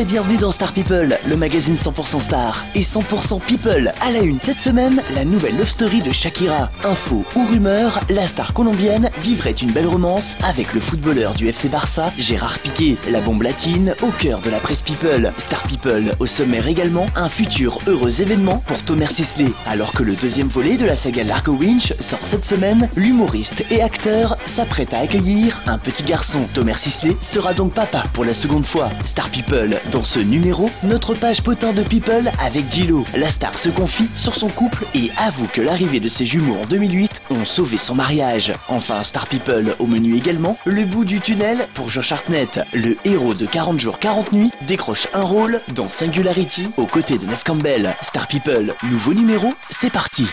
et bienvenue dans Star People, le magazine 100% star et 100% people. À la une cette semaine, la nouvelle love story de Shakira. Info ou rumeur, la star colombienne vivrait une belle romance avec le footballeur du FC Barça, Gérard Piqué. La bombe latine au cœur de la presse people. Star People au sommaire également, un futur heureux événement pour Thomas Sisley. Alors que le deuxième volet de la saga Largo Winch sort cette semaine, l'humoriste et acteur s'apprête à accueillir un petit garçon. Thomas Sisley sera donc papa pour la seconde fois. Star People, dans ce numéro, notre page potin de People avec Gillo. La star se confie sur son couple et avoue que l'arrivée de ses jumeaux en 2008 ont sauvé son mariage. Enfin, Star People au menu également, le bout du tunnel pour Josh Hartnett. Le héros de 40 jours 40 nuits décroche un rôle dans Singularity aux côtés de Neve Campbell. Star People, nouveau numéro, c'est parti.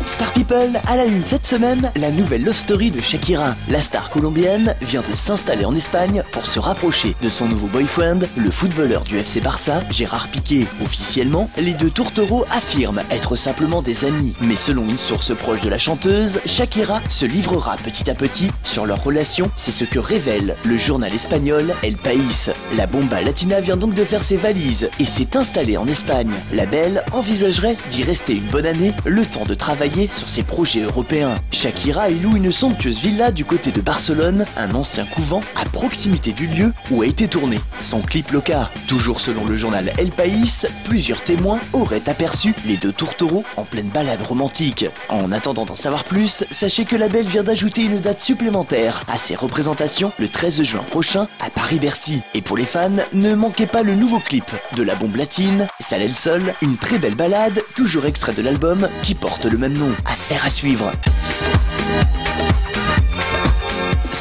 Star People, à la une cette semaine, la nouvelle love story de Shakira. La star colombienne vient de s'installer en Espagne pour se rapprocher de son nouveau boyfriend, le footballeur du FC Barça, Gérard Piqué. Officiellement, les deux tourtereaux affirment être simplement des amis. Mais selon une source proche de la chanteuse, Shakira se livrera petit à petit sur leur relation. C'est ce que révèle le journal espagnol El País. La bomba latina vient donc de faire ses valises et s'est installée en Espagne. La belle envisagerait d'y rester une bonne année, le temps de travailler sur ses projets européens. Shakira y loue une somptueuse villa du côté de Barcelone, un ancien couvent à proximité du lieu où a été tourné son clip Loca. Toujours selon le journal El País, plusieurs témoins auraient aperçu les deux tourtereaux en pleine balade romantique. En attendant d'en savoir plus, sachez que la belle vient d'ajouter une date supplémentaire à ses représentations le 13 juin prochain à Paris-Bercy. Et pour les fans, ne manquez pas le nouveau clip de la bombe latine, Sale el Sol, une très belle balade, toujours extrait de l'album qui porte le même nom. Affaire à suivre.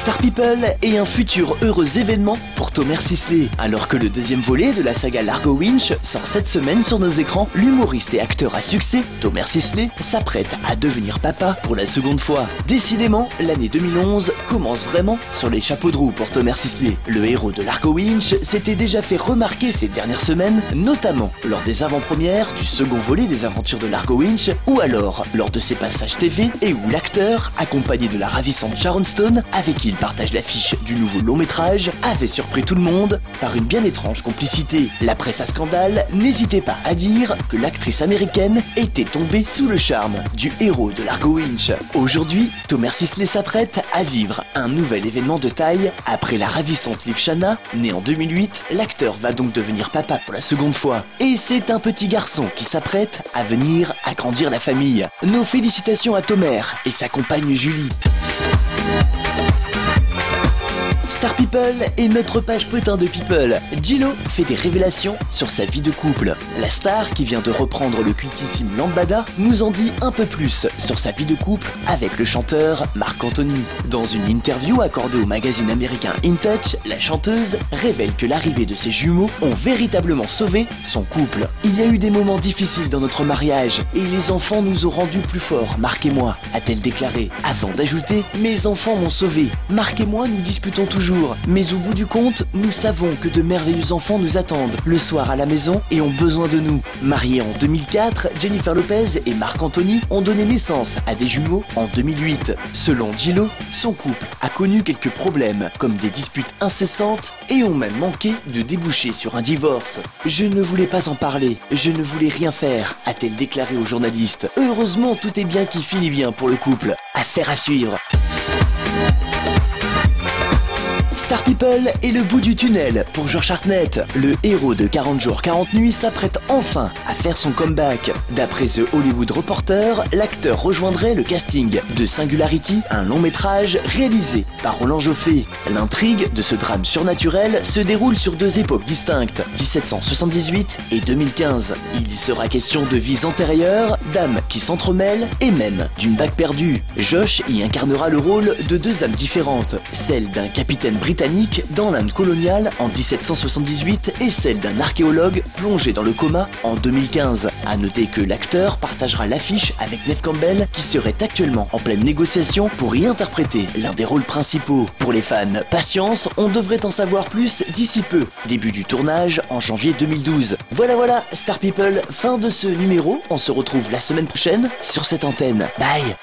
Star People et un futur heureux événement pour Thomas Sisley. Alors que le deuxième volet de la saga Largo Winch sort cette semaine sur nos écrans, l'humoriste et acteur à succès, Thomas Sisley, s'apprête à devenir papa pour la seconde fois. Décidément, l'année 2011 commence vraiment sur les chapeaux de roue pour Thomas Sisley. Le héros de Largo Winch s'était déjà fait remarquer ces dernières semaines, notamment lors des avant-premières du second volet des aventures de Largo Winch, ou alors lors de ses passages TV et où l'acteur, accompagné de la ravissante Sharon Stone, avec qui il partage l'affiche du nouveau long métrage, avait surpris tout le monde par une bien étrange complicité. La presse à scandale n'hésitait pas à dire que l'actrice américaine était tombée sous le charme du héros de Largo Winch. Aujourd'hui, Thomas Sisley s'apprête à vivre un nouvel événement de taille. Après la ravissante Liv Shanna, née en 2008, l'acteur va donc devenir papa pour la seconde fois. Et c'est un petit garçon qui s'apprête à venir agrandir la famille. Nos félicitations à Thomas et sa compagne Julie. Star People et notre page potin de People. Gillo fait des révélations sur sa vie de couple. La star, qui vient de reprendre le cultissime Lambada, nous en dit un peu plus sur sa vie de couple avec le chanteur Marc Anthony. Dans une interview accordée au magazine américain In Touch, la chanteuse révèle que l'arrivée de ses jumeaux ont véritablement sauvé son couple. Il y a eu des moments difficiles dans notre mariage et les enfants nous ont rendus plus forts, Marc et moi, a-t-elle déclaré. Avant d'ajouter, mes enfants m'ont sauvé. Marc et moi nous disputons toujours. Mais au bout du compte, nous savons que de merveilleux enfants nous attendent le soir à la maison et ont besoin de nous. Mariés en 2004, Jennifer Lopez et Marc Anthony ont donné naissance à des jumeaux en 2008. Selon Gillo, son couple a connu quelques problèmes, comme des disputes incessantes et ont même manqué de déboucher sur un divorce. Je ne voulais pas en parler, je ne voulais rien faire, a-t-elle déclaré aux journalistes. Heureusement, tout est bien qui finit bien pour le couple. Affaire à suivre. Star People et le bout du tunnel pour Josh Hartnett. Le héros de 40 jours 40 nuits s'apprête enfin à faire son comeback. D'après The Hollywood Reporter, l'acteur rejoindrait le casting de Singularity, un long métrage réalisé par Roland Joffé. L'intrigue de ce drame surnaturel se déroule sur deux époques distinctes, 1778 et 2015. Il y sera question de vies antérieures, d'âmes qui s'entremêlent et même d'une bague perdue. Josh y incarnera le rôle de deux âmes différentes, celle d'un capitaine britannique dans l'Inde coloniale en 1778 et celle d'un archéologue plongé dans le coma en 2015. A noter que l'acteur partagera l'affiche avec Neve Campbell qui serait actuellement en pleine négociation pour y interpréter l'un des rôles principaux. Pour les fans, patience, on devrait en savoir plus d'ici peu. Début du tournage en janvier 2012. Voilà, Star People, fin de ce numéro. On se retrouve la semaine prochaine sur cette antenne. Bye.